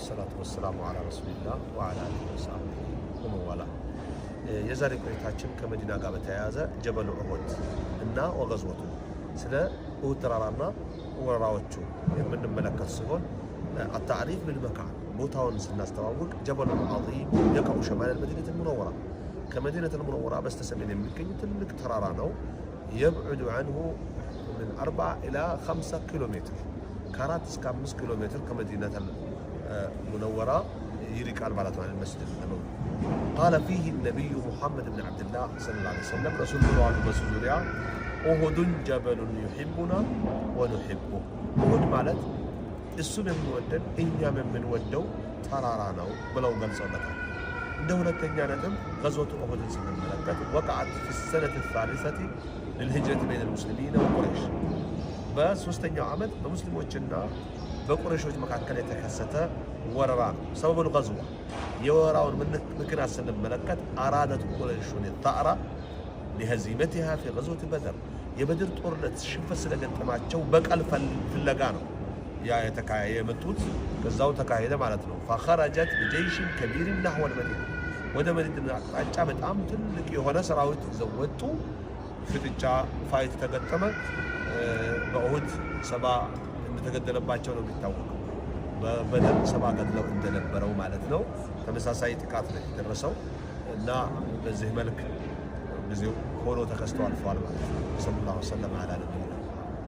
والصلاة والسلام على رسول الله وعلى آله وصحبه ومن والاه የዛሬ ቆይታችን ከመዲና ጋር በተያያዘ ጀበል ኡሁድ እና ወገዝወቱ ስለ ኡሁድ ተራራና ወራራዎቹ የምንመለከት ሲሆን التعريف بالمكان ቦታውን ስናስተዋውቅ ጀበል ዐዚም يقع شمال المدينة المنورة كمدينة المنورة በስተሰሜን የሚገኝ ትልቅ ተራራ ነው يبعد عنه من 4 إلى 5 كيلومتر كارات እስከ 5 كيلومتر كمدينة المنورة يريكال معناته عن المسجد النبوي قال فيه النبي محمد بن عبد الله صلى الله عليه وسلم رسول الله عليه وسلم أحد جبل يحبنا ونحبه أحد مالت السنة المودد إنيا من ودو ترارانا بلو قلصونتها دولة تنيانتهم غزوة أحد سنة الملكات وقعت في السنة الثالثة للهجرة بين المسلمين وقريش بس وستنيا عمد بمسلم وجنا بقريش مكان يتكسته ورران سبب الغزوة يوراون من مكان سنة الملكات أرادت قريش الثأرة لهزيمتها في غزوة بدر يبدر طورة شفة سلقت معتشو بقى في اللقانو يا يتكاية متوت كزاو تكاية معناته فخرجت بجيش كبير نحو المدينة وده مدينة عجبت أمتن لك يهونا سراوت زودتو في الجا فايت تقدمت بأهود سبا متقدم باچو ነው የሚታወቀው በበደል ሰባ ገድለው እንደነበረው ማለት ነው ተመሳሳይ ጥቃት ላይ ደረሰው እና በዚህ መልክ ጊዜው ሆኖ ተከስቶ አልፏል ማለት ነው ሰለላሁ ዐለይሂ ወሰለም